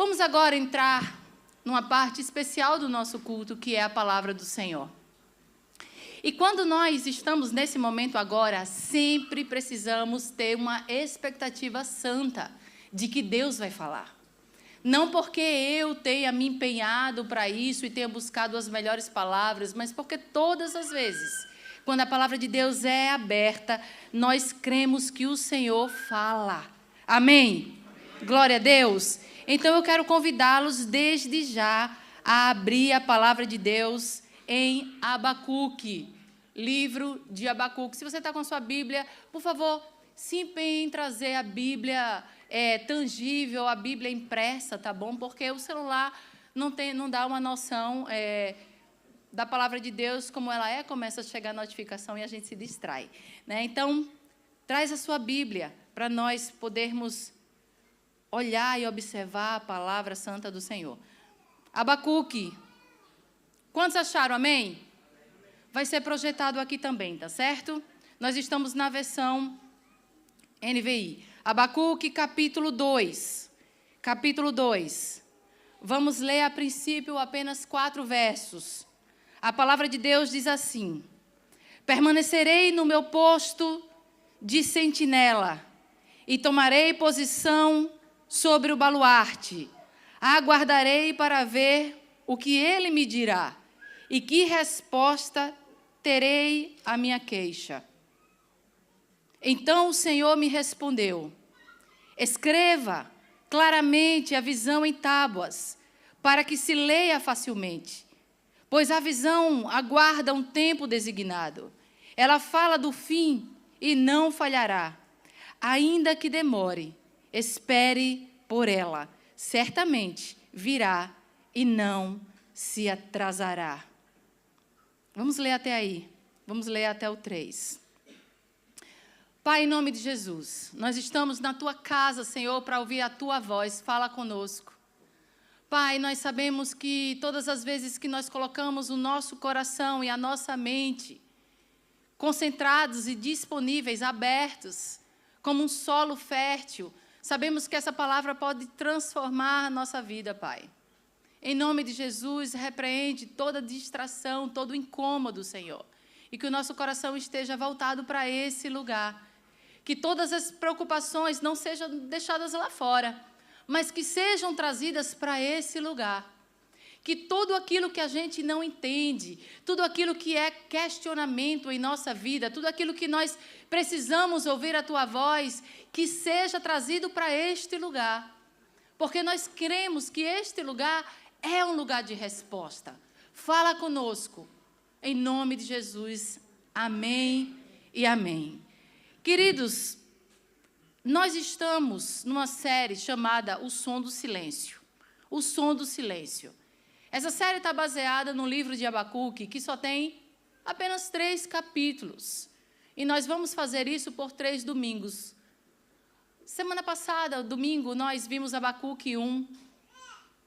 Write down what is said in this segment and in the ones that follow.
Vamos agora entrar numa parte especial do nosso culto, que é a palavra do Senhor. E quando nós estamos nesse momento agora, sempre precisamos ter uma expectativa santa de que Deus vai falar. Não porque eu tenha me empenhado para isso e tenha buscado as melhores palavras, mas porque todas as vezes, quando a palavra de Deus é aberta, nós cremos que o Senhor fala. Amém? Glória a Deus. Então eu quero convidá-los desde já a abrir a palavra de Deus em Abacuque, livro de Abacuque. Se você está com a sua Bíblia, por favor, se empenhe em trazer a Bíblia tangível, a Bíblia impressa, tá bom? Porque o celular não dá uma noção da palavra de Deus como ela é, começa a chegar a notificação e a gente se distrai, né? Então, traz a sua Bíblia para nós podermos olhar e observar a palavra santa do Senhor. Abacuque. Quantos acharam, amém? Vai ser projetado aqui também, tá certo? Nós estamos na versão NVI. Abacuque, capítulo 2. Capítulo 2. Vamos ler a princípio apenas 4 versos. A palavra de Deus diz assim: permanecerei no meu posto de sentinela e tomarei posição sobre o baluarte. Aguardarei para ver o que ele me dirá e que resposta terei à minha queixa. Então o Senhor me respondeu: escreva claramente a visão em tábuas, para que se leia facilmente. Pois a visão aguarda um tempo designado. Ela fala do fim e não falhará. Ainda que demore, espere por ela. Certamente virá e não se atrasará. Vamos ler até aí. Vamos ler até o 3. Pai, em nome de Jesus, nós estamos na Tua casa, Senhor, para ouvir a Tua voz. Fala conosco. Pai, nós sabemos que todas as vezes que nós colocamos o nosso coração e a nossa mente concentrados e disponíveis, abertos, como um solo fértil, sabemos que essa palavra pode transformar a nossa vida, Pai. Em nome de Jesus, repreende toda distração, todo incômodo, Senhor. E que o nosso coração esteja voltado para esse lugar. Que todas as preocupações não sejam deixadas lá fora, mas que sejam trazidas para esse lugar. Que tudo aquilo que a gente não entende, tudo aquilo que é questionamento em nossa vida, tudo aquilo que nós precisamos ouvir a Tua voz, que seja trazido para este lugar. Porque nós cremos que este lugar é um lugar de resposta. Fala conosco, em nome de Jesus. Amém e amém. Queridos, nós estamos numa série chamada O Som do Silêncio. O Som do Silêncio. Essa série está baseada no livro de Abacuque, que só tem apenas 3 capítulos. E nós vamos fazer isso por 3 domingos. Semana passada, domingo, nós vimos Abacuque 1.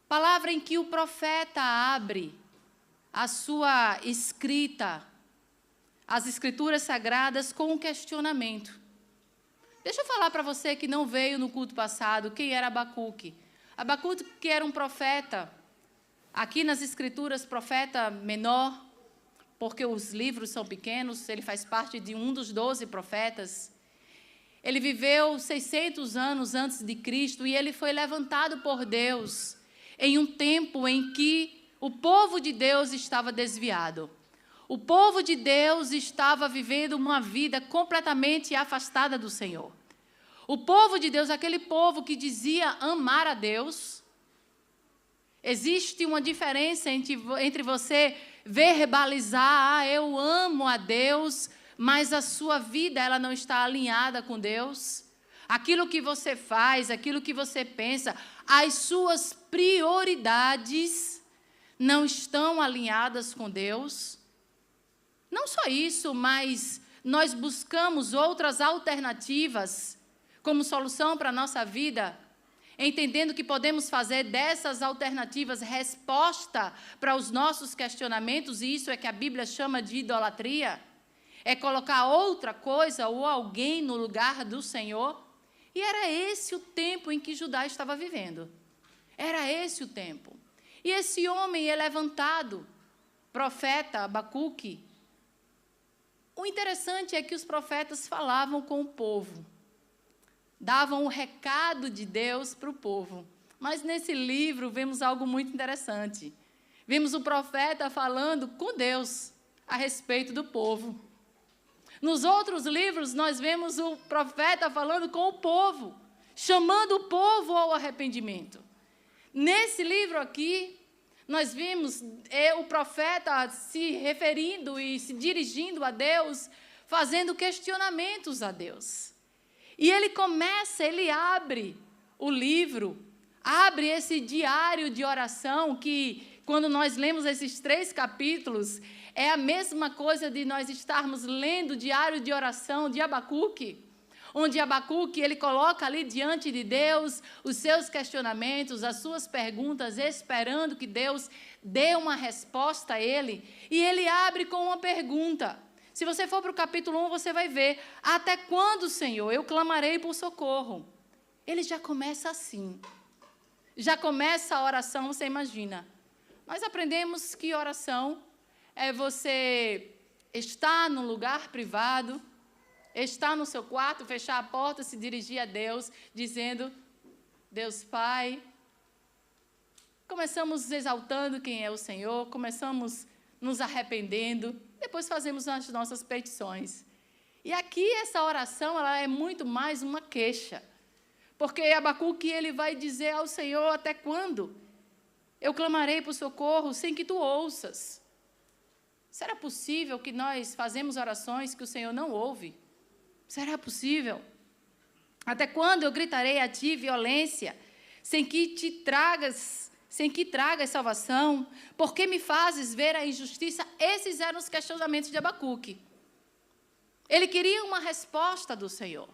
Palavra em que o profeta abre a sua escrita, as escrituras sagradas, com um questionamento. Deixa eu falar para você que não veio no culto passado quem era Abacuque. Abacuque era um profeta, aqui nas escrituras, profeta menor, porque os livros são pequenos, ele faz parte de um dos 12 profetas. Ele viveu 600 anos antes de Cristo e ele foi levantado por Deus em um tempo em que o povo de Deus estava desviado. O povo de Deus estava vivendo uma vida completamente afastada do Senhor. O povo de Deus, aquele povo que dizia amar a Deus. Existe uma diferença entre você verbalizar, eu amo a Deus, mas a sua vida ela não está alinhada com Deus. Aquilo que você faz, aquilo que você pensa, as suas prioridades não estão alinhadas com Deus. Não só isso, mas nós buscamos outras alternativas como solução para a nossa vida, entendendo que podemos fazer dessas alternativas resposta para os nossos questionamentos, e isso é que a Bíblia chama de idolatria, é colocar outra coisa ou alguém no lugar do Senhor. E era esse o tempo em que Judá estava vivendo. Era esse o tempo. E esse homem é levantado, profeta Abacuque. O interessante é que os profetas falavam com o povo, davam o recado de Deus para o povo. Mas nesse livro vemos algo muito interessante. Vimos o profeta falando com Deus a respeito do povo. Nos outros livros, nós vemos o profeta falando com o povo, chamando o povo ao arrependimento. Nesse livro aqui, nós vimos o profeta se referindo e se dirigindo a Deus, fazendo questionamentos a Deus. E ele abre o livro, abre esse diário de oração que, quando nós lemos esses 3 capítulos, é a mesma coisa de nós estarmos lendo o diário de oração de Abacuque, onde Abacuque ele coloca ali diante de Deus os seus questionamentos, as suas perguntas, esperando que Deus dê uma resposta a ele. E ele abre com uma pergunta. Se você for para o capítulo 1, você vai ver: até quando, Senhor, eu clamarei por socorro? Ele já começa assim. Já começa a oração, você imagina. Nós aprendemos que oração é você estar num lugar privado, estar no seu quarto, fechar a porta, se dirigir a Deus, dizendo: Deus Pai. Começamos exaltando quem é o Senhor, começamos nos arrependendo, depois fazemos as nossas petições. E aqui essa oração ela é muito mais uma queixa, porque Abacuque ele vai dizer ao Senhor: até quando eu clamarei por socorro sem que tu ouças? Será possível que nós fazemos orações que o Senhor não ouve? Será possível? Até quando eu gritarei a ti violência, sem que tragas salvação? Por que me fazes ver a injustiça? Esses eram os questionamentos de Abacuque. Ele queria uma resposta do Senhor.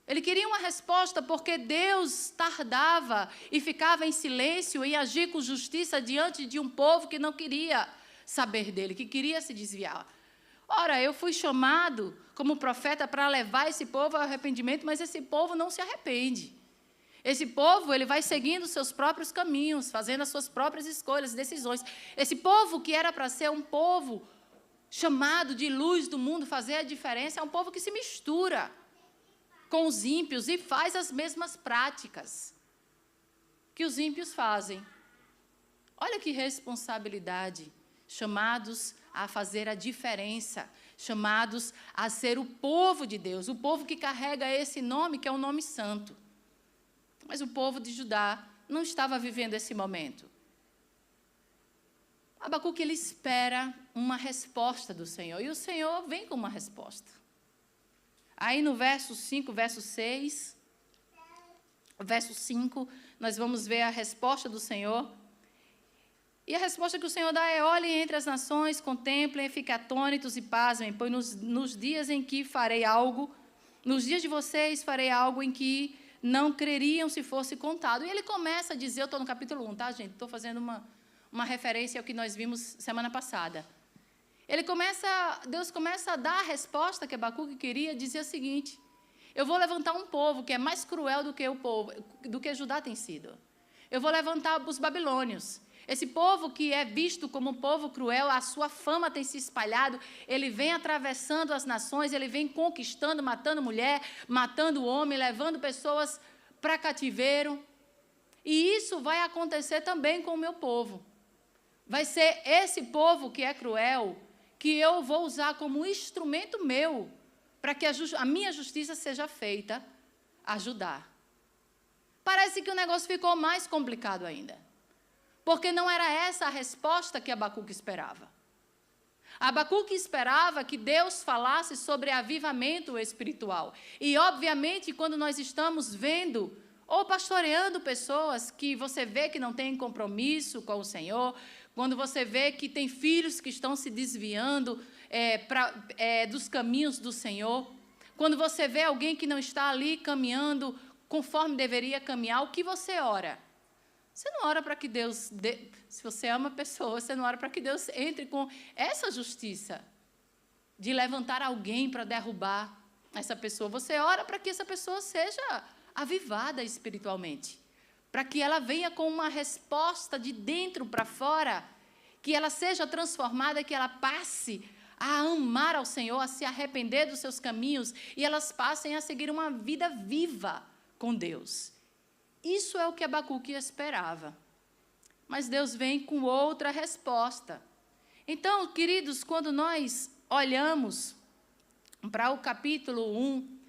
Ele queria uma resposta porque Deus tardava e ficava em silêncio e agir com justiça diante de um povo que não queria saber dele, que queria se desviar. Ora, eu fui chamado como profeta para levar esse povo ao arrependimento, mas esse povo não se arrepende. Esse povo ele vai seguindo os seus próprios caminhos, fazendo as suas próprias escolhas, decisões. Esse povo que era para ser um povo chamado de luz do mundo, fazer a diferença, é um povo que se mistura com os ímpios e faz as mesmas práticas que os ímpios fazem. Olha que responsabilidade. Chamados a fazer a diferença, chamados a ser o povo de Deus, o povo que carrega esse nome, que é um nome santo. Mas o povo de Judá não estava vivendo esse momento. Abacuque, ele espera uma resposta do Senhor, e o Senhor vem com uma resposta. Aí no verso 5, verso 6, verso 5, nós vamos ver a resposta do Senhor. E a resposta que o Senhor dá é: olhem entre as nações, contemplem, fiquem atônitos e pasmem, pois nos dias em que farei algo, nos dias de vocês farei algo em que não creriam se fosse contado. E ele começa a dizer, eu estou no capítulo 1, tá, gente? Estou fazendo uma referência ao que nós vimos semana passada. Deus começa a dar a resposta que Abacuque queria, dizer o seguinte: eu vou levantar um povo que é mais cruel do que Judá tem sido. Eu vou levantar os babilônios. Esse povo que é visto como um povo cruel, a sua fama tem se espalhado, ele vem atravessando as nações, ele vem conquistando, matando mulher, matando homem, levando pessoas para cativeiro. E isso vai acontecer também com o meu povo. Vai ser esse povo que é cruel, que eu vou usar como instrumento meu, para que a minha justiça seja feita, ajudar. Parece que o negócio ficou mais complicado ainda. Porque não era essa a resposta que Abacuque esperava. Abacuque esperava que Deus falasse sobre avivamento espiritual. E, obviamente, quando nós estamos vendo ou pastoreando pessoas que você vê que não têm compromisso com o Senhor, quando você vê que tem filhos que estão se desviando dos caminhos do Senhor, quando você vê alguém que não está ali caminhando conforme deveria caminhar, o que você ora? Você não ora para que Deus, se você ama a pessoa, você não ora para que Deus entre com essa justiça de levantar alguém para derrubar essa pessoa. Você ora para que essa pessoa seja avivada espiritualmente, para que ela venha com uma resposta de dentro para fora, que ela seja transformada, que ela passe a amar ao Senhor, a se arrepender dos seus caminhos, e elas passem a seguir uma vida viva com Deus. Isso é o que Abacuque esperava. Mas Deus vem com outra resposta. Então, queridos, quando nós olhamos para o capítulo 1,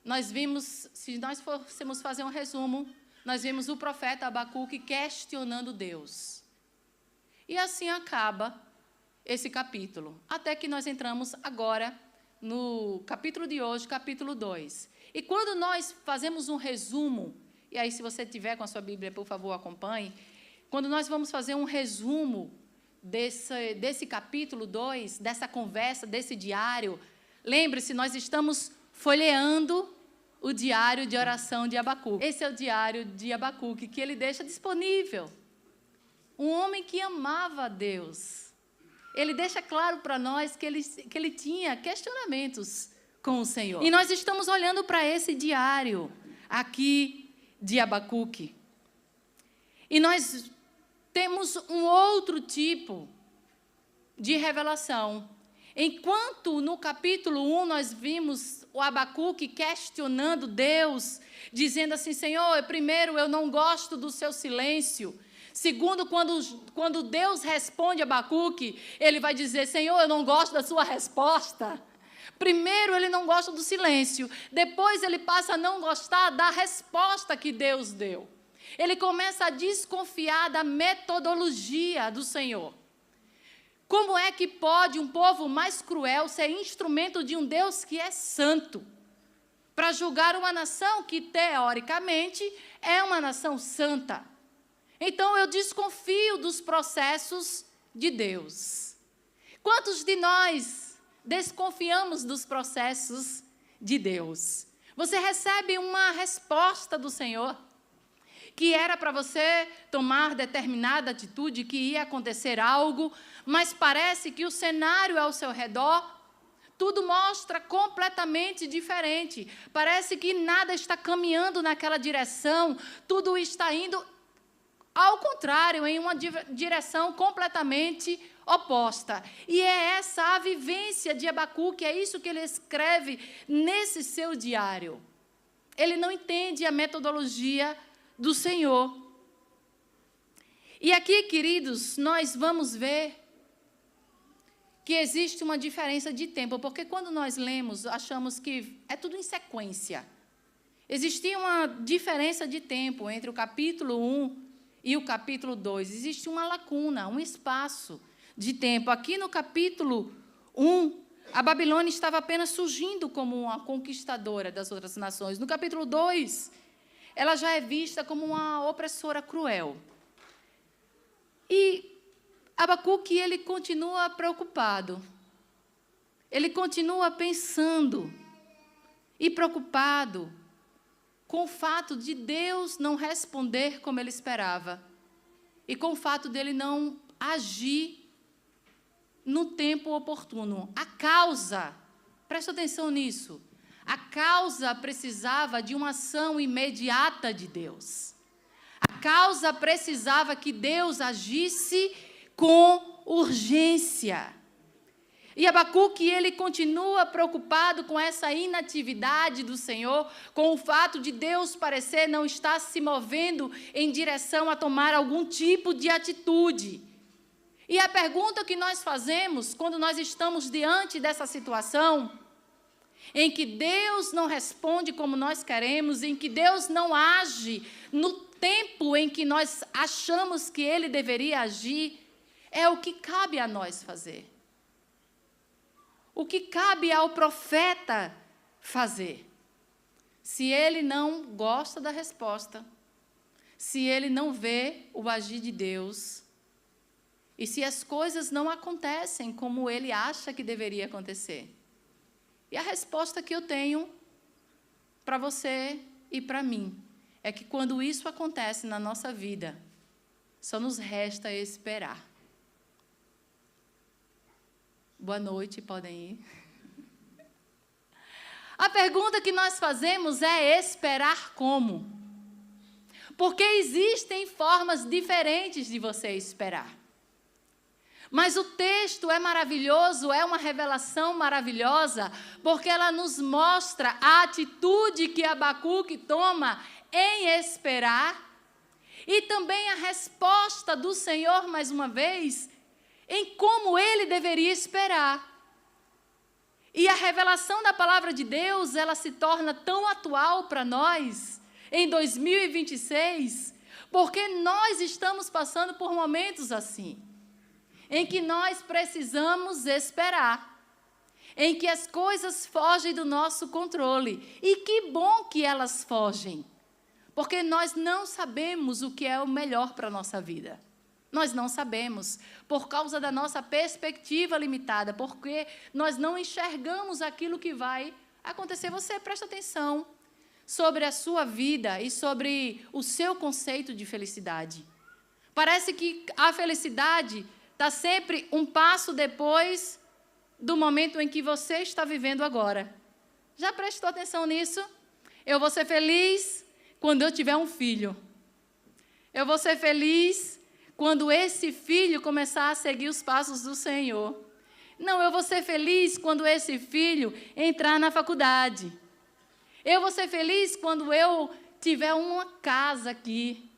nós vimos, se nós fôssemos fazer um resumo, nós vimos o profeta Abacuque questionando Deus. E assim acaba esse capítulo, até que nós entramos agora no capítulo de hoje, capítulo 2. E quando nós fazemos um resumo, e aí se você tiver com a sua Bíblia, por favor, acompanhe, quando nós vamos fazer um resumo desse capítulo 2, dessa conversa, desse diário, lembre-se, nós estamos folheando o diário de oração de Abacuque. Esse é o diário de Abacuque, que ele deixa disponível. Um homem que amava a Deus. Ele deixa claro para nós que ele tinha questionamentos com o Senhor. E nós estamos olhando para esse diário aqui de Abacuque. E nós temos um outro tipo de revelação. Enquanto no capítulo 1 nós vimos o Abacuque questionando Deus, dizendo assim, Senhor, primeiro, eu não gosto do seu silêncio. Segundo, quando Deus responde a Abacuque, ele vai dizer, Senhor, eu não gosto da sua resposta. Primeiro, ele não gosta do silêncio. Depois, ele passa a não gostar da resposta que Deus deu. Ele começa a desconfiar da metodologia do Senhor. Como é que pode um povo mais cruel ser instrumento de um Deus que é santo, para julgar uma nação que, teoricamente, é uma nação santa? Então, eu desconfio dos processos de Deus. Quantos de nós desconfiamos dos processos de Deus? Você recebe uma resposta do Senhor, que era para você tomar determinada atitude, que ia acontecer algo, mas parece que o cenário ao seu redor, tudo mostra completamente diferente. Parece que nada está caminhando naquela direção, tudo está indo ao contrário, em uma direção completamente oposta. E é essa a vivência de Abacuque, é isso que ele escreve nesse seu diário. Ele não entende a metodologia do Senhor. E aqui, queridos, nós vamos ver que existe uma diferença de tempo, porque quando nós lemos, achamos que é tudo em sequência. Existia uma diferença de tempo entre o capítulo 1 e o capítulo 2. Existe uma lacuna, um espaço de tempo. Aqui no capítulo 1, a Babilônia estava apenas surgindo como uma conquistadora das outras nações. No capítulo 2, ela já é vista como uma opressora cruel. E Abacuque, ele continua preocupado. Ele continua pensando e preocupado com o fato de Deus não responder como ele esperava e com o fato dele não agir no tempo oportuno. A causa, preste atenção nisso, a causa precisava de uma ação imediata de Deus. A causa precisava que Deus agisse com urgência. E Abacuque, ele continua preocupado com essa inatividade do Senhor, com o fato de Deus parecer não estar se movendo em direção a tomar algum tipo de atitude. E a pergunta que nós fazemos quando nós estamos diante dessa situação, em que Deus não responde como nós queremos, em que Deus não age no tempo em que nós achamos que Ele deveria agir, é o que cabe a nós fazer. O que cabe ao profeta fazer? Se ele não gosta da resposta, se ele não vê o agir de Deus, e se as coisas não acontecem como ele acha que deveria acontecer. E a resposta que eu tenho para você e para mim é que quando isso acontece na nossa vida, só nos resta esperar. Boa noite, podem ir. A pergunta que nós fazemos é esperar como? Porque existem formas diferentes de você esperar. Mas o texto é maravilhoso, é uma revelação maravilhosa, porque ela nos mostra a atitude que Abacuque toma em esperar, e também a resposta do Senhor, mais uma vez, em como ele deveria esperar. E a revelação da palavra de Deus, ela se torna tão atual para nós, em 2026, porque nós estamos passando por momentos assim, em que nós precisamos esperar, em que as coisas fogem do nosso controle. E que bom que elas fogem, porque nós não sabemos o que é o melhor para a nossa vida. Nós não sabemos, por causa da nossa perspectiva limitada, porque nós não enxergamos aquilo que vai acontecer. Você presta atenção sobre a sua vida e sobre o seu conceito de felicidade. Parece que a felicidade está sempre um passo depois do momento em que você está vivendo agora. Já prestou atenção nisso? Eu vou ser feliz quando eu tiver um filho. Eu vou ser feliz quando esse filho começar a seguir os passos do Senhor. Não, eu vou ser feliz quando esse filho entrar na faculdade. Eu vou ser feliz quando eu tiver uma casa aqui.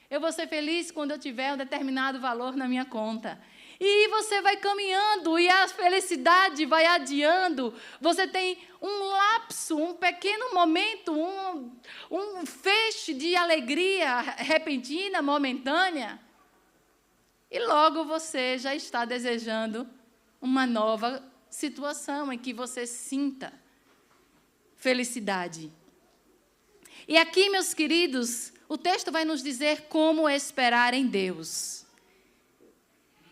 Eu vou ser feliz quando eu tiver um determinado valor na minha conta. E você vai caminhando e a felicidade vai adiando. Você tem um lapso, um pequeno momento, um feixe de alegria repentina, momentânea. E logo você já está desejando uma nova situação em que você sinta felicidade. E aqui, meus queridos, o texto vai nos dizer como esperar em Deus.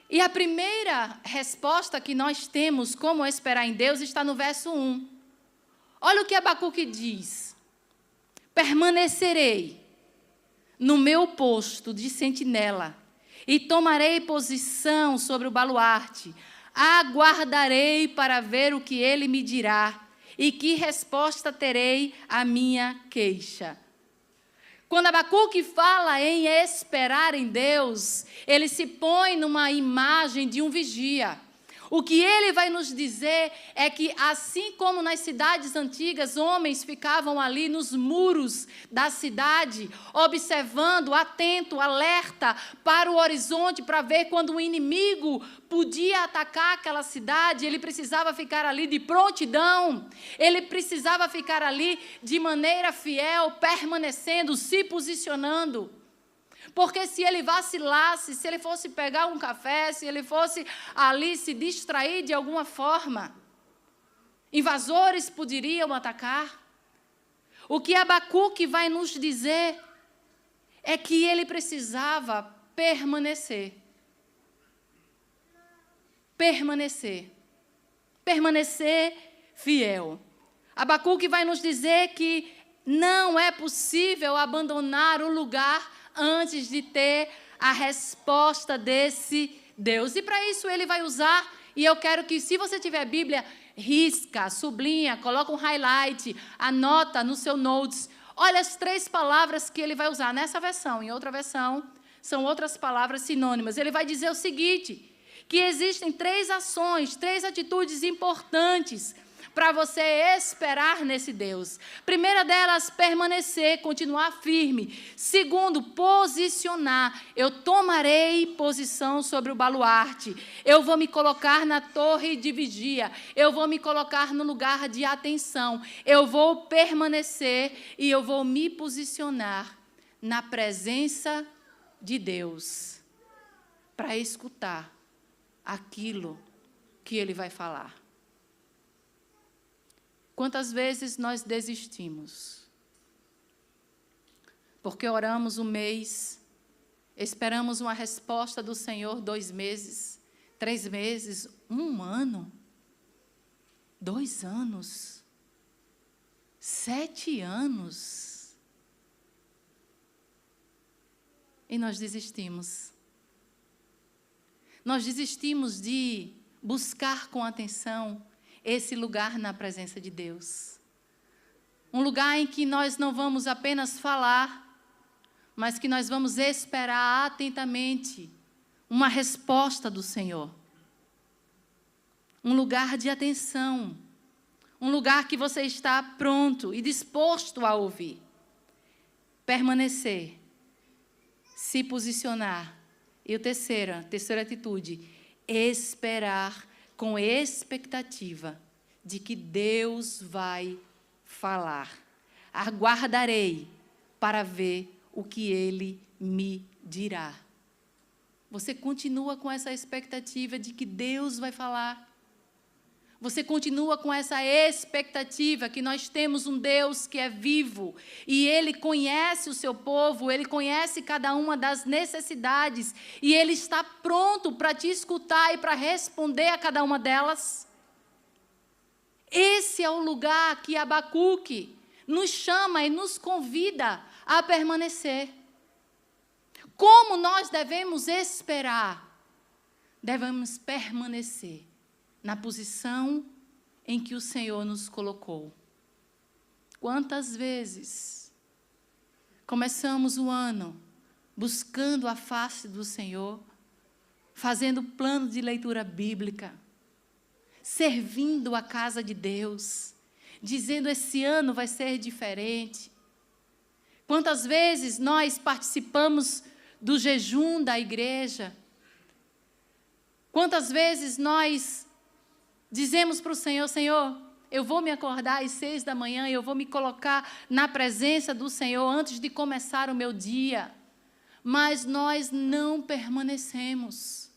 E a primeira resposta que nós temos como esperar em Deus está no verso 1. Olha o que Abacuque diz: permanecerei no meu posto de sentinela e tomarei posição sobre o baluarte, aguardarei para ver o que ele me dirá e que resposta terei à minha queixa. Quando Abacuque fala em esperar em Deus, ele se põe numa imagem de um vigia. O que ele vai nos dizer é que, assim como nas cidades antigas, homens ficavam ali nos muros da cidade, observando, atento, alerta para o horizonte, para ver quando o inimigo podia atacar aquela cidade, ele precisava ficar ali de prontidão, ele precisava ficar ali de maneira fiel, permanecendo, se posicionando. Porque se ele vacilasse, se ele fosse pegar um café, se ele fosse ali se distrair de alguma forma, invasores poderiam atacar. O que Abacuque vai nos dizer é que ele precisava permanecer. Permanecer fiel. Abacuque vai nos dizer que não é possível abandonar o lugar antes de ter a resposta desse Deus. E para isso ele vai usar, e eu quero que, se você tiver Bíblia, risca, sublinha, coloca um highlight, anota no seu notes. Olha as 3 palavras que ele vai usar nessa versão. Em outra versão, são outras palavras sinônimas. Ele vai dizer o seguinte, que existem 3 ações, 3 atitudes importantes para você esperar nesse Deus. Primeira delas, permanecer, continuar firme. Segundo, posicionar. Eu tomarei posição sobre o baluarte. Eu vou me colocar na torre de vigia. Eu vou me colocar no lugar de atenção. Eu vou permanecer e eu vou me posicionar na presença de Deus para escutar aquilo que Ele vai falar. Quantas vezes nós desistimos? Porque oramos um mês, esperamos uma resposta do Senhor 2 meses, 3 meses, 1 ano, 2 anos, 7 anos. E nós desistimos. Nós desistimos de buscar com atenção esse lugar na presença de Deus. Um lugar em que nós não vamos apenas falar, mas que nós vamos esperar atentamente uma resposta do Senhor. Um lugar de atenção, um lugar que você está pronto e disposto a ouvir. Permanecer, se posicionar. E a terceira atitude, esperar com expectativa de que Deus vai falar. Aguardarei para ver o que Ele me dirá. Você continua com essa expectativa de que Deus vai falar? Você continua com essa expectativa que nós temos um Deus que é vivo e Ele conhece o seu povo, Ele conhece cada uma das necessidades e Ele está pronto para te escutar e para responder a cada uma delas? Esse é o lugar que Abacuque nos chama e nos convida a permanecer. Como nós devemos esperar? Devemos permanecer na posição em que o Senhor nos colocou. Quantas vezes começamos o ano buscando a face do Senhor, fazendo plano de leitura bíblica, servindo a casa de Deus, dizendo esse ano vai ser diferente. Quantas vezes nós participamos do jejum da igreja? Quantas vezes nós dizemos para o Senhor, Senhor, eu vou me acordar às 6 da manhã e eu vou me colocar na presença do Senhor antes de começar o meu dia. Mas nós não permanecemos.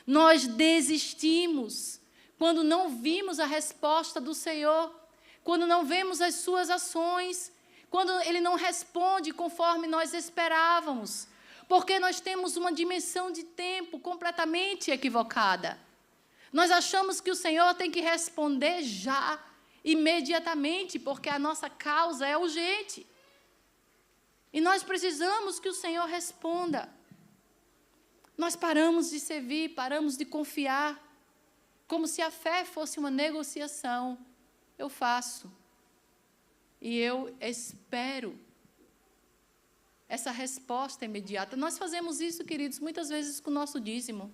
Nós desistimos quando não vimos a resposta do Senhor, quando não vemos as suas ações, quando Ele não responde conforme nós esperávamos, porque nós temos uma dimensão de tempo completamente equivocada. Nós achamos que o Senhor tem que responder já, imediatamente, porque a nossa causa é urgente. E nós precisamos que o Senhor responda. Nós paramos de servir, paramos de confiar, como se a fé fosse uma negociação. Eu faço e eu espero essa resposta imediata. Nós fazemos isso, queridos, muitas vezes com o nosso dízimo.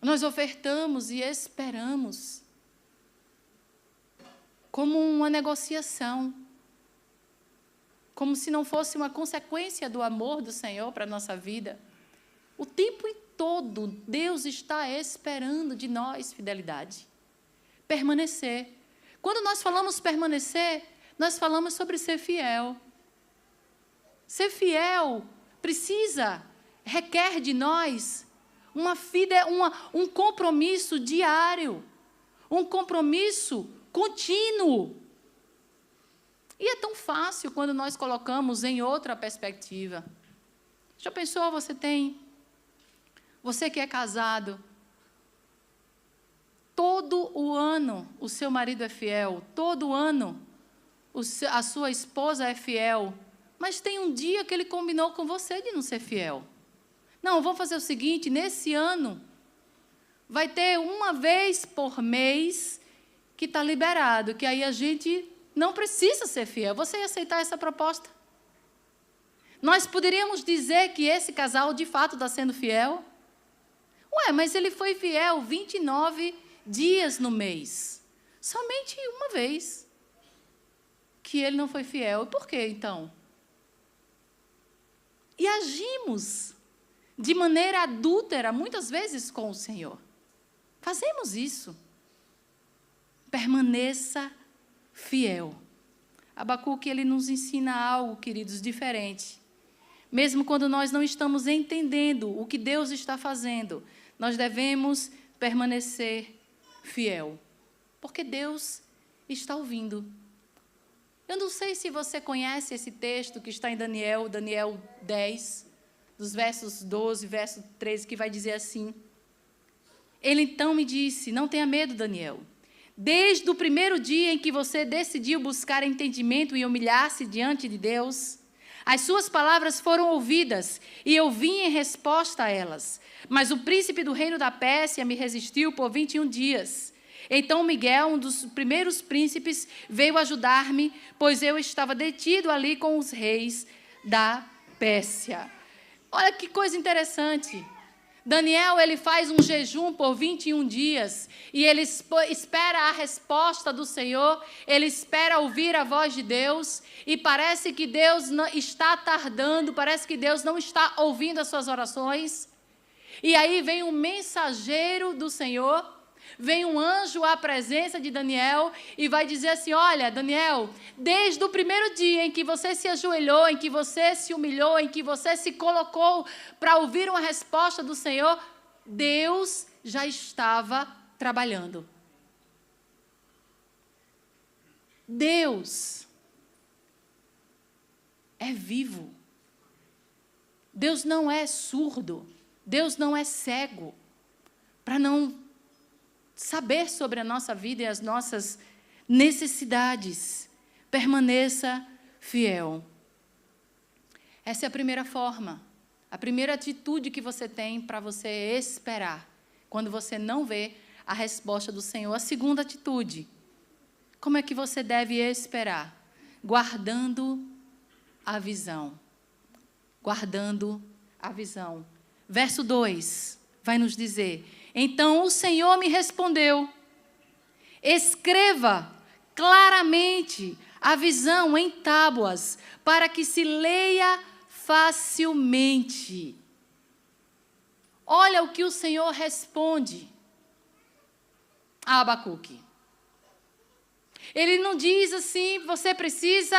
Nós ofertamos e esperamos como uma negociação, como se não fosse uma consequência do amor do Senhor para a nossa vida. O tempo todo, Deus está esperando de nós fidelidade. Permanecer. Quando nós falamos permanecer, nós falamos sobre ser fiel. Ser fiel requer de nós um compromisso diário, um compromisso contínuo. E é tão fácil quando nós colocamos em outra perspectiva. Já pensou, você que é casado, todo o ano o seu marido é fiel, todo ano a sua esposa é fiel, mas tem um dia que ele combinou com você de não ser fiel. Não, vamos fazer o seguinte, nesse ano, vai ter uma vez por mês que está liberado, que aí a gente não precisa ser fiel. Você ia aceitar essa proposta? Nós poderíamos dizer que esse casal, de fato, está sendo fiel? Mas ele foi fiel 29 dias no mês. Somente uma vez que ele não foi fiel. E por quê, então? E agimos de maneira adúltera, muitas vezes, com o Senhor. Fazemos isso. Permaneça fiel. Abacuque, ele nos ensina algo, queridos, diferente. Mesmo quando nós não estamos entendendo o que Deus está fazendo, nós devemos permanecer fiel. Porque Deus está ouvindo. Eu não sei se você conhece esse texto que está em Daniel 10, dos versos 12, verso 13, que vai dizer assim: Ele então me disse, não tenha medo, Daniel. Desde o primeiro dia em que você decidiu buscar entendimento e humilhar-se diante de Deus, as suas palavras foram ouvidas e eu vim em resposta a elas. Mas o príncipe do reino da Pérsia me resistiu por 21 dias. Então Miguel, um dos primeiros príncipes, veio ajudar-me, pois eu estava detido ali com os reis da Pérsia. Olha que coisa interessante. Daniel, ele faz um jejum por 21 dias e ele espera a resposta do Senhor, ele espera ouvir a voz de Deus e parece que Deus não está tardando, parece que Deus não está ouvindo as suas orações. E aí vem um mensageiro do Senhor, vem um anjo à presença de Daniel e vai dizer assim: olha, Daniel, desde o primeiro dia em que você se ajoelhou, em que você se humilhou, em que você se colocou para ouvir uma resposta do Senhor, Deus já estava trabalhando. Deus é vivo. Deus não é surdo. Deus não é cego para não saber sobre a nossa vida e as nossas necessidades. Permaneça fiel. Essa é a primeira forma, a primeira atitude que você tem para você esperar, quando você não vê a resposta do Senhor. A segunda atitude, como é que você deve esperar? Guardando a visão. Guardando a visão. Verso 2 vai nos dizer: então o Senhor me respondeu, escreva claramente a visão em tábuas, para que se leia facilmente. Olha o que o Senhor responde a Abacuque. Ele não diz assim: você precisa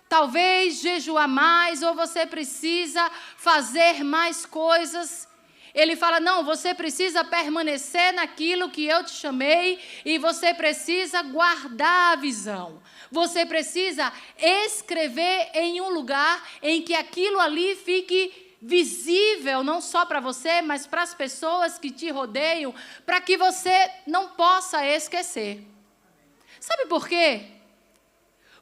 talvez jejuar mais, ou você precisa fazer mais coisas. Ele fala: não, você precisa permanecer naquilo que eu te chamei e você precisa guardar a visão. Você precisa escrever em um lugar em que aquilo ali fique visível, não só para você, mas para as pessoas que te rodeiam, para que você não possa esquecer. Sabe por quê?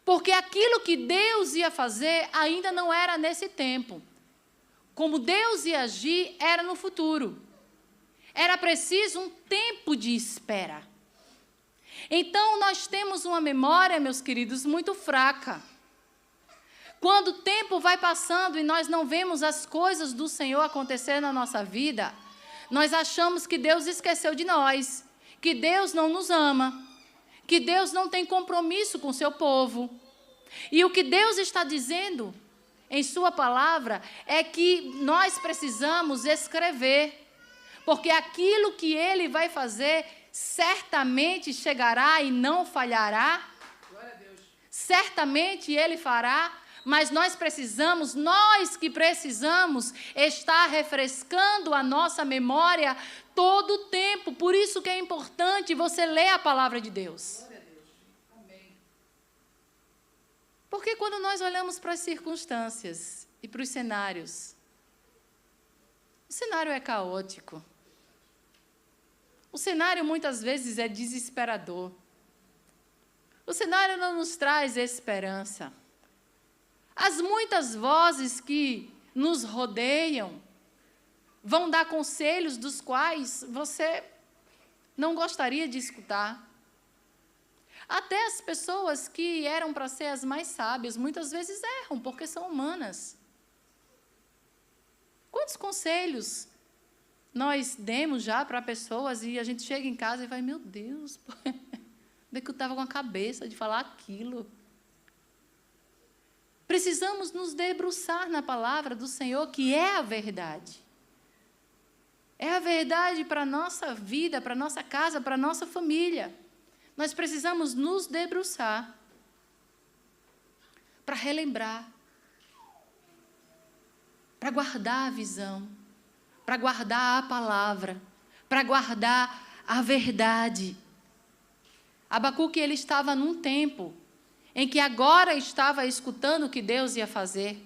Porque aquilo que Deus ia fazer ainda não era nesse tempo. Como Deus ia agir, era no futuro. Era preciso um tempo de espera. Então, nós temos uma memória, meus queridos, muito fraca. Quando o tempo vai passando e nós não vemos as coisas do Senhor acontecer na nossa vida, nós achamos que Deus esqueceu de nós, que Deus não nos ama, que Deus não tem compromisso com o seu povo. E o que Deus está dizendo em sua palavra é que nós precisamos escrever, porque aquilo que Ele vai fazer certamente chegará e não falhará. Glória a Deus. Certamente Ele fará, mas nós que precisamos estar refrescando a nossa memória todo o tempo. Por isso que é importante você ler a palavra de Deus. Glória a Deus. Amém. Porque quando nós olhamos para as circunstâncias e para os cenários, o cenário é caótico. O cenário muitas vezes é desesperador. O cenário não nos traz esperança. As muitas vozes que nos rodeiam vão dar conselhos dos quais você não gostaria de escutar. Até as pessoas que eram para ser as mais sábias, muitas vezes erram, porque são humanas. Quantos conselhos nós demos já para pessoas e a gente chega em casa e vai: meu Deus, onde é que eu estava com a cabeça de falar aquilo? Precisamos nos debruçar na palavra do Senhor, que é a verdade. É a verdade para a nossa vida, para a nossa casa, para a nossa família. Nós precisamos nos debruçar para relembrar, para guardar a visão, para guardar a palavra, para guardar a verdade. Abacuque, ele estava num tempo em que agora estava escutando o que Deus ia fazer,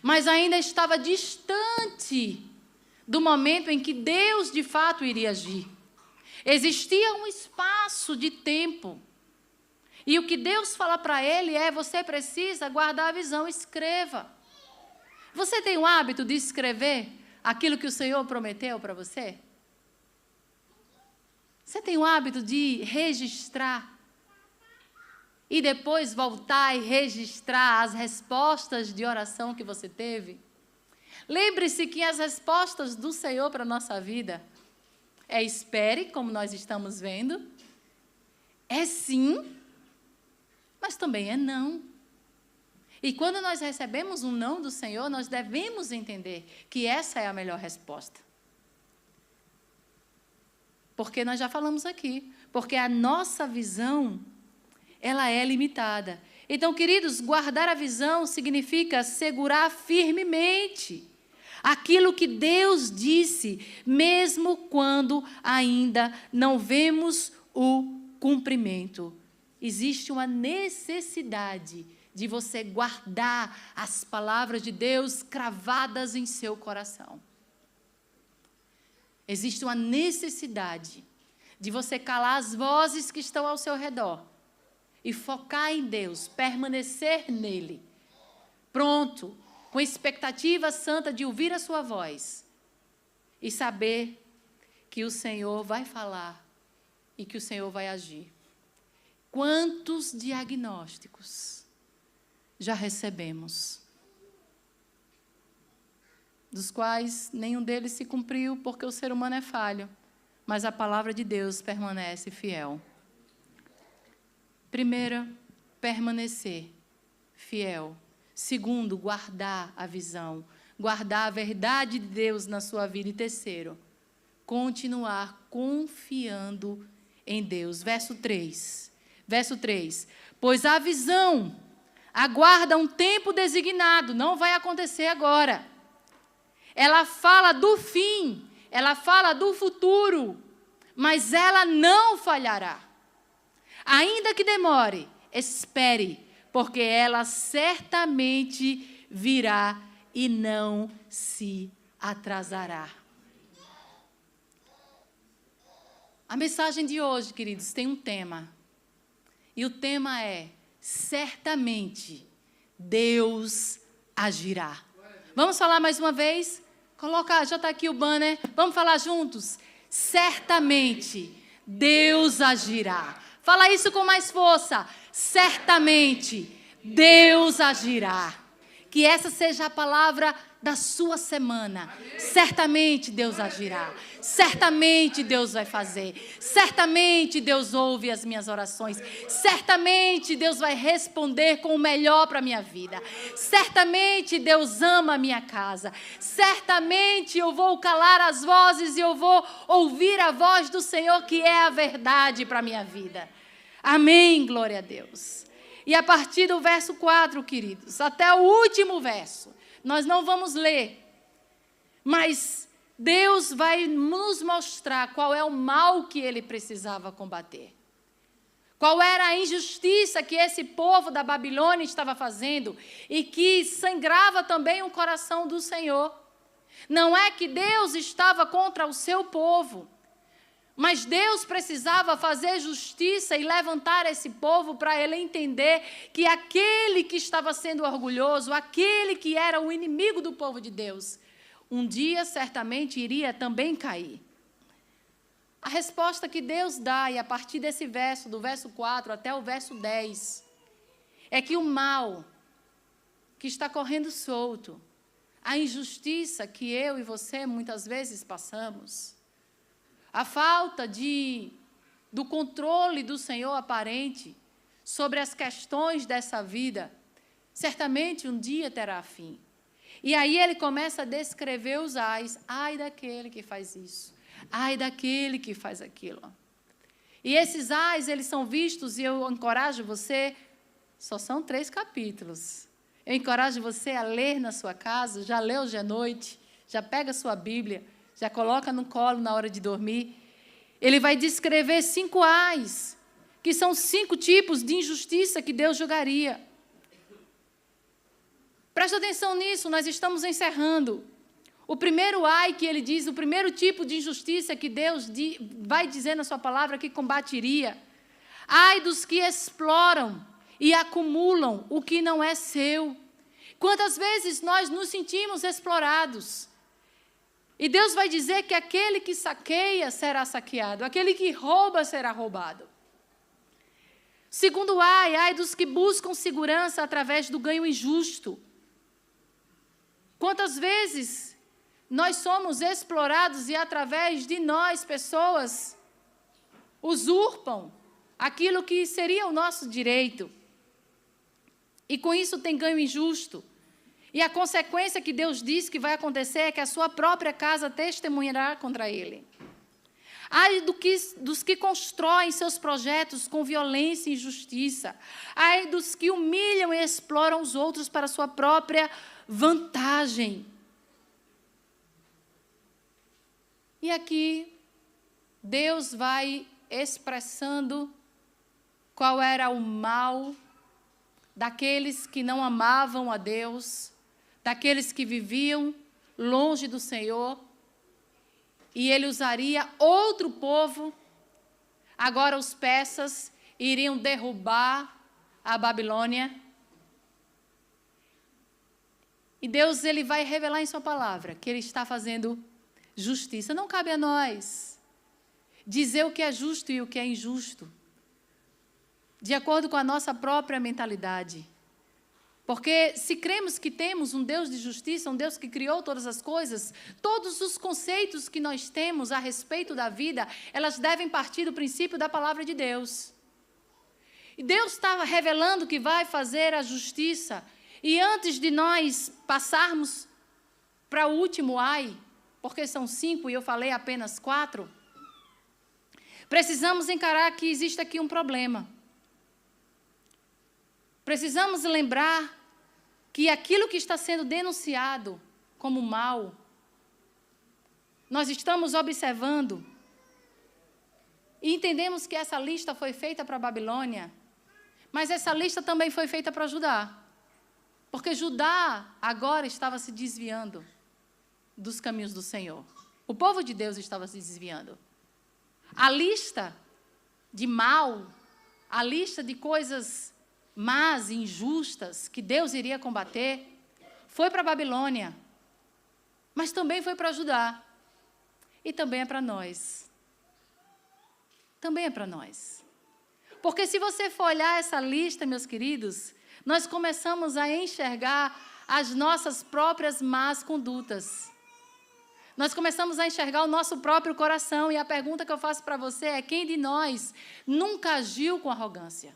mas ainda estava distante do momento em que Deus de fato iria agir. Existia um espaço de tempo. E o que Deus fala para ele é: você precisa guardar a visão, escreva. Você tem o hábito de escrever aquilo que o Senhor prometeu para você? Você tem o hábito de registrar e depois voltar e registrar as respostas de oração que você teve? Lembre-se que as respostas do Senhor para a nossa vida é espere, como nós estamos vendo, é sim, mas também é não. E quando nós recebemos um não do Senhor, nós devemos entender que essa é a melhor resposta. Porque nós já falamos aqui, porque a nossa visão, ela é limitada. Então, queridos, guardar a visão significa segurar firmemente aquilo que Deus disse, mesmo quando ainda não vemos o cumprimento. Existe uma necessidade de você guardar as palavras de Deus cravadas em seu coração. Existe uma necessidade de você calar as vozes que estão ao seu redor e focar em Deus, permanecer nele, pronto, com expectativa santa de ouvir a sua voz e saber que o Senhor vai falar e que o Senhor vai agir. Quantos diagnósticos já recebemos, dos quais nenhum deles se cumpriu, porque o ser humano é falho, mas a palavra de Deus permanece fiel. Primeiro, permanecer fiel. Segundo, guardar a visão, guardar a verdade de Deus na sua vida. E terceiro, continuar confiando em Deus. Verso 3. Pois a visão aguarda um tempo designado, não vai acontecer agora. Ela fala do fim, ela fala do futuro, mas ela não falhará. Ainda que demore, espere, porque ela certamente virá e não se atrasará. A mensagem de hoje, queridos, tem um tema. E o tema é: certamente Deus agirá. Vamos falar mais uma vez? Coloca, já está aqui o banner. Vamos falar juntos? Certamente Deus agirá. Fala isso com mais força. Certamente Deus agirá. Que essa seja a palavra da sua semana. Certamente Deus agirá. Certamente Deus vai fazer. Certamente Deus ouve as minhas orações. Certamente Deus vai responder com o melhor para a minha vida. Certamente Deus ama a minha casa. Certamente eu vou calar as vozes e eu vou ouvir a voz do Senhor, que é a verdade para a minha vida. Amém, glória a Deus. E a partir do verso 4, queridos, até o último verso, nós não vamos ler, mas Deus vai nos mostrar qual é o mal que ele precisava combater. Qual era a injustiça que esse povo da Babilônia estava fazendo e que sangrava também o coração do Senhor. Não é que Deus estava contra o seu povo, mas Deus precisava fazer justiça e levantar esse povo para ele entender que aquele que estava sendo orgulhoso, aquele que era o inimigo do povo de Deus, um dia certamente iria também cair. A resposta que Deus dá, e a partir desse verso, do verso 4 até o verso 10, é que o mal que está correndo solto, a injustiça que eu e você muitas vezes passamos, a falta do controle do Senhor aparente sobre as questões dessa vida, certamente um dia terá fim. E aí ele começa a descrever os ais. Ai daquele que faz isso. Ai daquele que faz aquilo. E esses ais, eles são vistos, e eu encorajo você, só são 3 capítulos. Eu encorajo você a ler na sua casa, já leu hoje à noite, já pega a sua Bíblia, já coloca no colo na hora de dormir. Ele vai descrever 5 ais, que são 5 tipos de injustiça que Deus julgaria. Presta atenção nisso, nós estamos encerrando. O primeiro ai que ele diz, o primeiro tipo de injustiça que Deus vai dizer na sua palavra que combatiria. Ai dos que exploram e acumulam o que não é seu. Quantas vezes nós nos sentimos explorados? E Deus vai dizer que aquele que saqueia será saqueado, aquele que rouba será roubado. Segundo ai dos que buscam segurança através do ganho injusto. Quantas vezes nós somos explorados e através de nós, pessoas, usurpam aquilo que seria o nosso direito. E com isso tem ganho injusto. E a consequência que Deus diz que vai acontecer é que a sua própria casa testemunhará contra ele. Ai dos que constroem seus projetos com violência e injustiça. Ai dos que humilham e exploram os outros para a sua própria vantagem. E aqui, Deus vai expressando qual era o mal daqueles que não amavam a Deus, daqueles que viviam longe do Senhor, e ele usaria outro povo. Agora os persas iriam derrubar a Babilônia. E Deus ele vai revelar em sua palavra que ele está fazendo justiça. Não cabe a nós dizer o que é justo e o que é injusto, de acordo com a nossa própria mentalidade. Porque se cremos que temos um Deus de justiça, um Deus que criou todas as coisas, todos os conceitos que nós temos a respeito da vida, elas devem partir do princípio da palavra de Deus. E Deus estava revelando que vai fazer a justiça. E antes de nós passarmos para o último ai, porque são 5 e eu falei apenas 4, precisamos encarar que existe aqui um problema. Precisamos lembrar que aquilo que está sendo denunciado como mal, nós estamos observando e entendemos que essa lista foi feita para a Babilônia, mas essa lista também foi feita para Judá, porque Judá agora estava se desviando dos caminhos do Senhor. O povo de Deus estava se desviando. A lista de mal, a lista de coisas más e injustas que Deus iria combater, foi para a Babilônia, mas também foi para Judá. E também é para nós. Também é para nós. Porque se você for olhar essa lista, meus queridos, nós começamos a enxergar as nossas próprias más condutas. Nós começamos a enxergar o nosso próprio coração. E a pergunta que eu faço para você é: quem de nós nunca agiu com arrogância?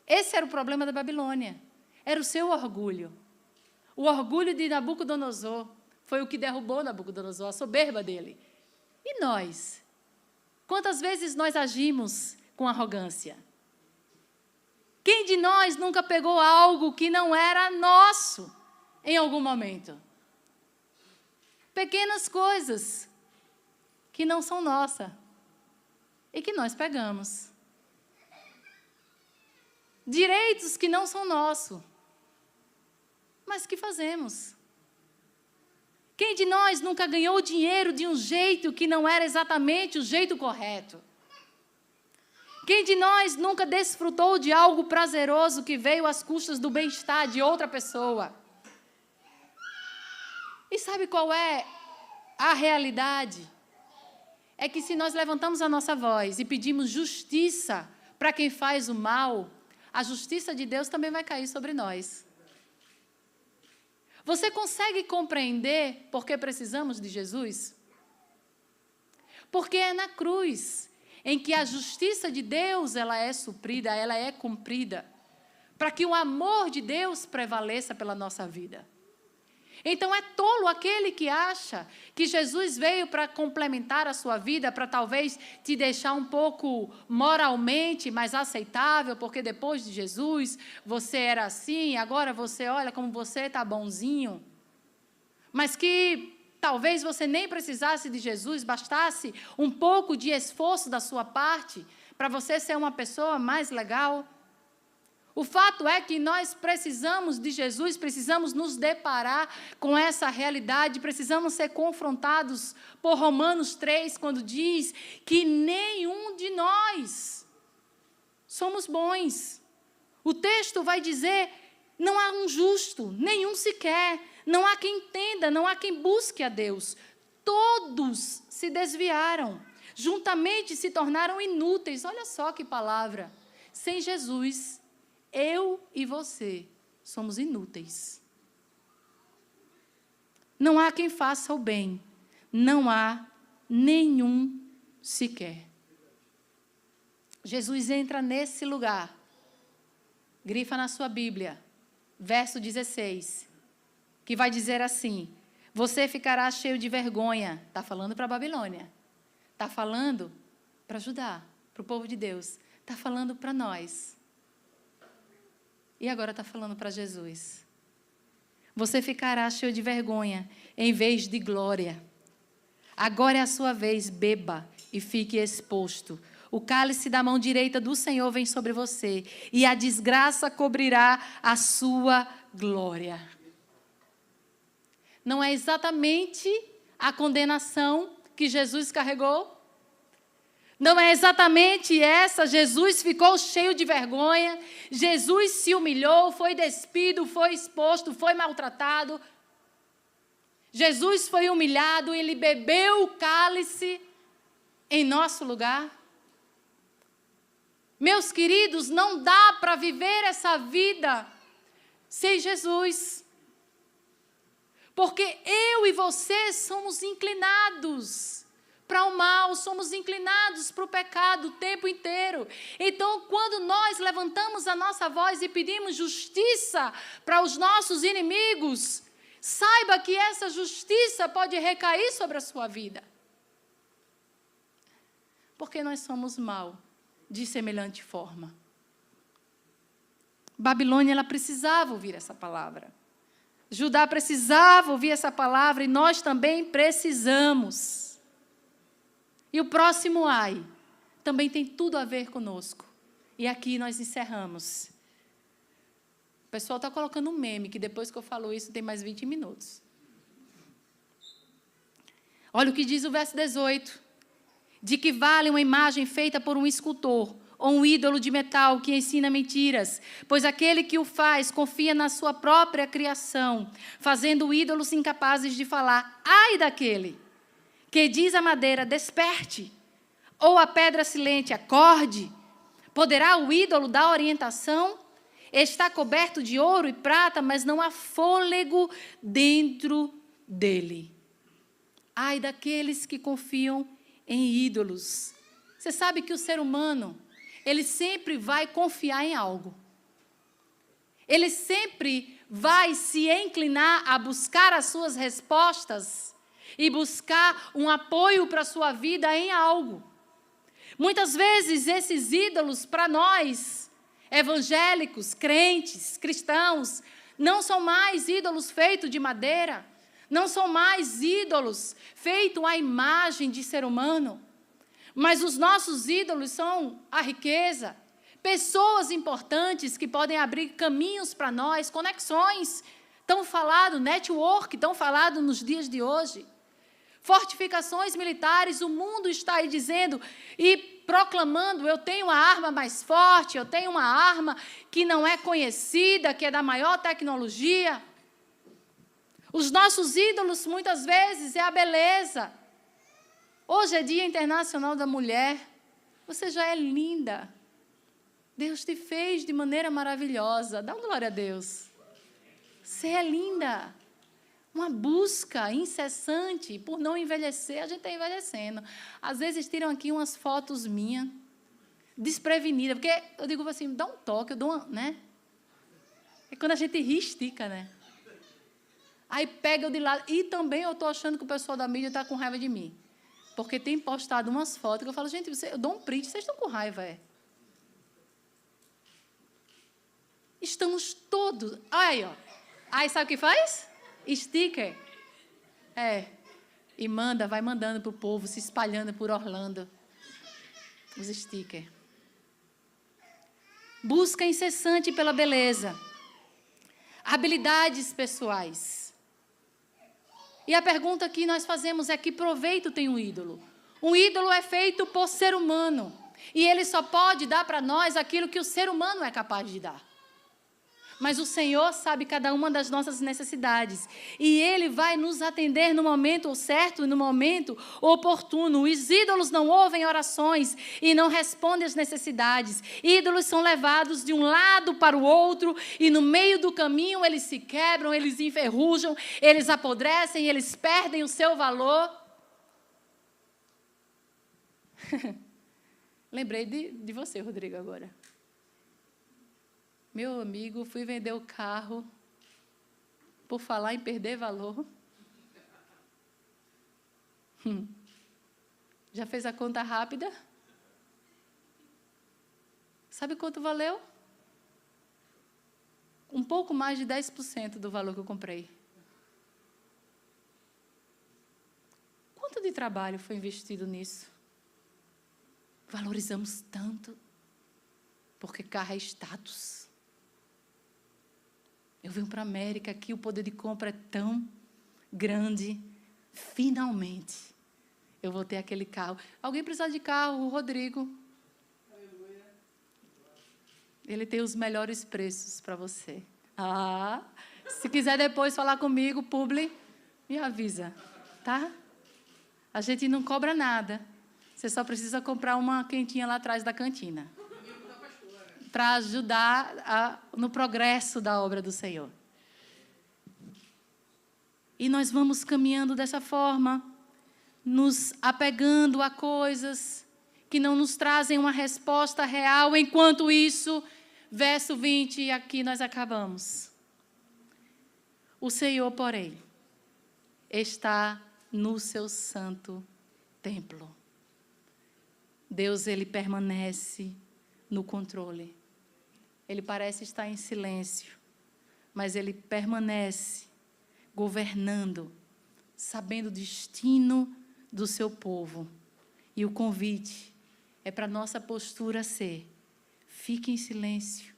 Esse era o problema da Babilônia. Era o seu orgulho. O orgulho de Nabucodonosor foi o que derrubou Nabucodonosor, a soberba dele. E nós? Quantas vezes nós agimos com arrogância? Quem de nós nunca pegou algo que não era nosso em algum momento? Pequenas coisas que não são nossas e que nós pegamos. Direitos que não são nossos, mas que fazemos. Quem de nós nunca ganhou dinheiro de um jeito que não era exatamente o jeito correto? Quem de nós nunca desfrutou de algo prazeroso que veio às custas do bem-estar de outra pessoa? E sabe qual é a realidade? É que se nós levantamos a nossa voz e pedimos justiça para quem faz o mal, a justiça de Deus também vai cair sobre nós. Você consegue compreender por que precisamos de Jesus? Porque é na cruz em que a justiça de Deus ela é suprida, ela é cumprida, para que o amor de Deus prevaleça pela nossa vida. Então é tolo aquele que acha que Jesus veio para complementar a sua vida, para talvez te deixar um pouco moralmente mais aceitável, porque depois de Jesus você era assim, agora você olha como você está bonzinho. Mas que talvez você nem precisasse de Jesus, bastasse um pouco de esforço da sua parte para você ser uma pessoa mais legal. O fato é que nós precisamos de Jesus, precisamos nos deparar com essa realidade, precisamos ser confrontados por Romanos 3, quando diz que nenhum de nós somos bons. O texto vai dizer: não há um justo, nenhum sequer, Não há quem entenda, não há quem busque a Deus. Todos se desviaram, juntamente se tornaram inúteis. Olha só que palavra. Sem Jesus, eu e você somos inúteis. Não há quem faça o bem, não há nenhum sequer. Jesus entra nesse lugar, grifa na sua Bíblia, verso 16, que vai dizer assim: você ficará cheio de vergonha. Está falando para a Babilônia, está falando para Judá, para o povo de Deus, está falando para nós. E agora está falando para Jesus. Você ficará cheio de vergonha, em vez de glória. Agora é a sua vez, beba e fique exposto. O cálice da mão direita do Senhor vem sobre você, e a desgraça cobrirá a sua glória. Não é exatamente a condenação que Jesus carregou? Não é exatamente essa? Jesus ficou cheio de vergonha, Jesus se humilhou, foi despido, foi exposto, foi maltratado. Jesus foi humilhado, ele bebeu o cálice em nosso lugar. Meus queridos, não dá para viver essa vida sem Jesus. Porque eu e você somos inclinados para o mal, somos inclinados para o pecado o tempo inteiro. Então, quando nós levantamos a nossa voz e pedimos justiça para os nossos inimigos, saiba que essa justiça pode recair sobre a sua vida. Porque nós somos mal de semelhante forma. Babilônia, ela precisava ouvir essa palavra. Judá precisava ouvir essa palavra e nós também precisamos. E o próximo ai também tem tudo a ver conosco. E aqui nós encerramos. O pessoal está colocando um meme, que depois que eu falo isso tem mais 20 minutos. Olha o que diz o verso 18. De que vale uma imagem feita por um escultor, ou um ídolo de metal que ensina mentiras, pois aquele que o faz confia na sua própria criação, fazendo ídolos incapazes de falar. Ai daquele que diz à madeira, desperte, ou a pedra silente, acorde. Poderá o ídolo dar orientação? Está coberto de ouro e prata, mas não há fôlego dentro dele. Ai daqueles que confiam em ídolos. Você sabe que o ser humano, ele sempre vai confiar em algo. Ele sempre vai se inclinar a buscar as suas respostas e buscar um apoio para a sua vida em algo. Muitas vezes esses ídolos para nós, evangélicos, crentes, cristãos, não são mais ídolos feitos de madeira, não são mais ídolos feitos à imagem de ser humano, mas os nossos ídolos são a riqueza, pessoas importantes que podem abrir caminhos para nós, conexões, tão falado, network, tão falado nos dias de hoje. Fortificações militares, o mundo está aí dizendo e proclamando, eu tenho uma arma mais forte, eu tenho uma arma que não é conhecida, que é da maior tecnologia. Os nossos ídolos, muitas vezes, é a beleza. Hoje é Dia Internacional da Mulher. Você já é linda. Deus te fez de maneira maravilhosa. Dá uma glória a Deus. Você é linda. Uma busca incessante por não envelhecer. A gente está envelhecendo. Às vezes tiram aqui umas fotos minhas, desprevenidas, porque eu digo assim, dá um toque, eu dou uma, né? É quando a gente ri, estica, né? Aí pega eu de lado. E também eu estou achando que o pessoal da mídia está com raiva de mim. Porque tem postado umas fotos que eu falo, gente, eu dou um print, vocês estão com raiva, é? Estamos todos... Olha aí, ó. Aí sabe o que faz? Sticker. É. E manda, vai mandando para o povo, se espalhando por Orlando. Os stickers. Busca incessante pela beleza. Habilidades pessoais. E a pergunta que nós fazemos é: que proveito tem um ídolo? Um ídolo é feito por ser humano. E ele só pode dar para nós aquilo que o ser humano é capaz de dar. Mas o Senhor sabe cada uma das nossas necessidades. E Ele vai nos atender no momento certo, no momento oportuno. Os ídolos não ouvem orações e não respondem às necessidades. Ídolos são levados de um lado para o outro e no meio do caminho eles se quebram, eles enferrujam, eles apodrecem, eles perdem o seu valor. Lembrei de você, Rodrigo, agora. Meu amigo, fui vender o carro por falar em perder valor. Já fez a conta rápida? Sabe quanto valeu? Um pouco mais de 10% do valor que eu comprei. Quanto de trabalho foi investido nisso? Valorizamos tanto, porque carro é status. Eu vim para a América, aqui o poder de compra é tão grande. Finalmente, eu vou ter aquele carro. Alguém precisa de carro? O Rodrigo. Ele tem os melhores preços para você. Se quiser depois falar comigo, publi, me avisa, tá? A gente não cobra nada. Você só precisa comprar uma quentinha lá atrás da cantina. Para ajudar no progresso da obra do Senhor. E nós vamos caminhando dessa forma, nos apegando a coisas que não nos trazem uma resposta real. Enquanto isso, verso 20, e aqui nós acabamos. O Senhor, porém, está no seu santo templo. Deus, Ele permanece no controle. Ele parece estar em silêncio, mas Ele permanece governando, sabendo o destino do seu povo. E o convite é para a nossa postura ser: fique em silêncio,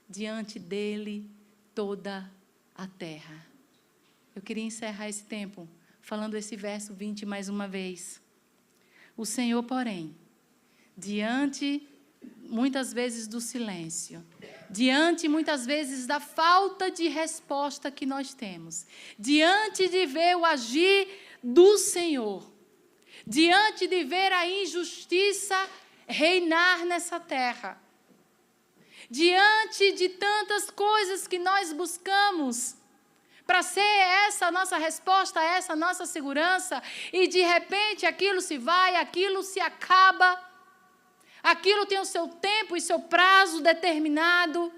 diante dEle toda a terra. Eu queria encerrar esse tempo falando esse verso 20 mais uma vez. O Senhor, porém, diante muitas vezes do silêncio, diante muitas vezes da falta de resposta que nós temos, diante de ver o agir do Senhor, diante de ver a injustiça reinar nessa terra, diante de tantas coisas que nós buscamos para ser essa a nossa resposta, essa a nossa segurança, e de repente aquilo se vai, aquilo se acaba. Aquilo tem o seu tempo e seu prazo determinado.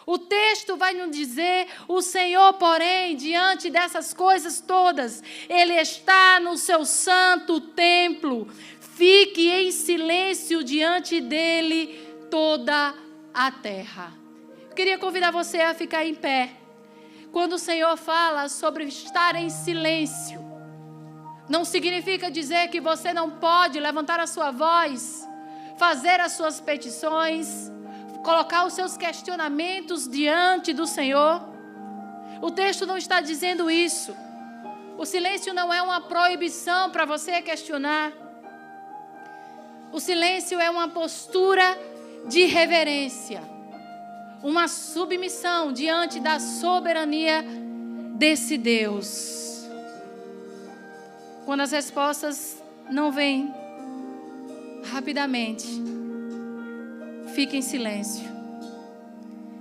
O texto vai nos dizer: o Senhor, porém, diante dessas coisas todas, Ele está no seu santo templo. Fique em silêncio diante dEle toda a terra. Eu queria convidar você a ficar em pé. Quando o Senhor fala sobre estar em silêncio, não significa dizer que você não pode levantar a sua voz, fazer as suas petições, colocar os seus questionamentos diante do Senhor. O texto não está dizendo isso. O silêncio não é uma proibição para você questionar. O silêncio é uma postura de reverência, uma submissão diante da soberania desse Deus. Quando as respostas não vêm rapidamente, fique em silêncio.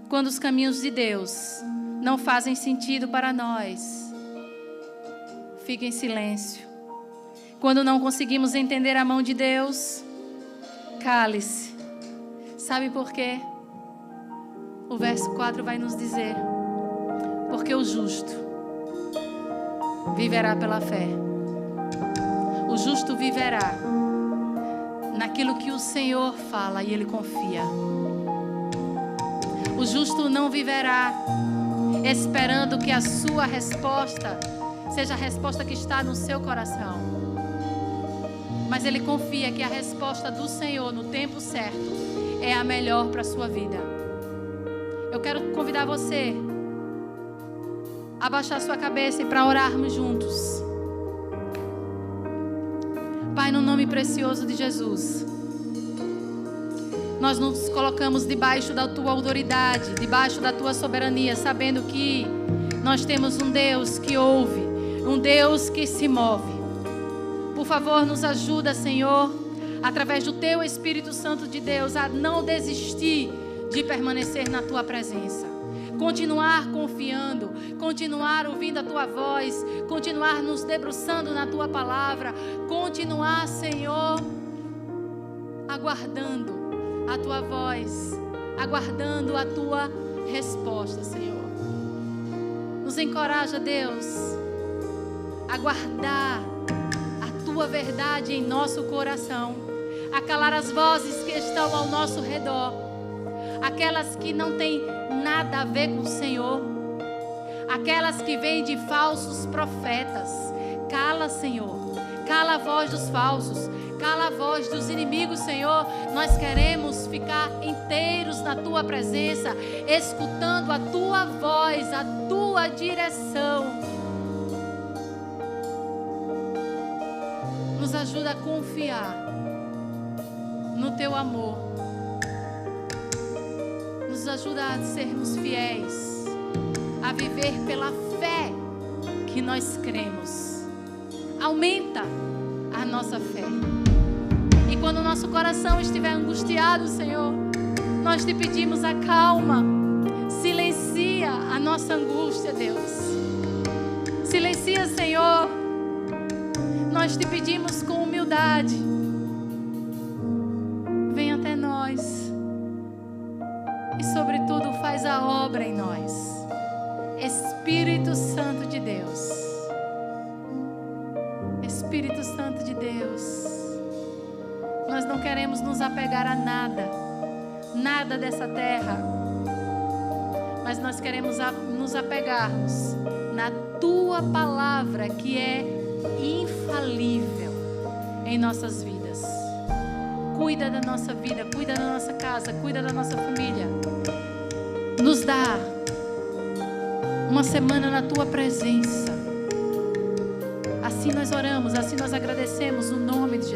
Quando os caminhos de Deus não fazem sentido para nós, fique em silêncio. Quando não conseguimos entender a mão de Deus, cale-se. Sabe por quê? O verso 4 vai nos dizer: porque o justo viverá pela fé. O justo viverá naquilo que o Senhor fala e Ele confia. O justo não viverá esperando que a sua resposta seja a resposta que está no seu coração, mas ele confia que a resposta do Senhor no tempo certo é a melhor para a sua vida. Eu quero convidar você a abaixar sua cabeça e para orarmos juntos. Pai, no nome precioso de Jesus, Nós nos colocamos debaixo da tua autoridade, debaixo da tua soberania, sabendo que nós temos um Deus que ouve, um Deus que se move. Por favor, nos ajuda, Senhor, através do teu Espírito Santo de Deus, a não desistir de permanecer na tua presença. Continuar confiando, continuar ouvindo a tua voz, continuar nos debruçando na tua palavra, continuar, Senhor, aguardando a tua voz, aguardando a tua resposta, Senhor. Nos encoraja, Deus, a guardar a tua verdade em nosso coração, a calar as vozes que estão ao nosso redor, aquelas que não têm nada a ver com o Senhor, aquelas que vêm de falsos profetas. Cala, Senhor, cala a voz dos falsos, cala a voz dos inimigos, Senhor. Nós queremos ficar inteiros na tua presença, escutando a tua voz, a tua direção. Nos ajuda a confiar no teu amor. Nos ajuda a sermos fiéis, a viver pela fé que nós cremos. Aumenta a nossa fé. E quando o nosso coração estiver angustiado, Senhor, nós te pedimos acalma, silencia a nossa angústia, Deus. Silencia, Senhor. Nós te pedimos com humildade. Vem até nós. E sobretudo faz a obra em nós. Espírito Santo de Deus. Espírito Santo de Deus. Nós não queremos nos apegar a nada. Nada dessa terra. Mas nós queremos nos apegarmos na tua palavra, que é infalível em nossas vidas. Cuida da nossa vida, cuida da nossa casa, cuida da nossa família. Nos dá uma semana na tua presença. Assim nós oramos, assim nós agradecemos no nome de Jesus.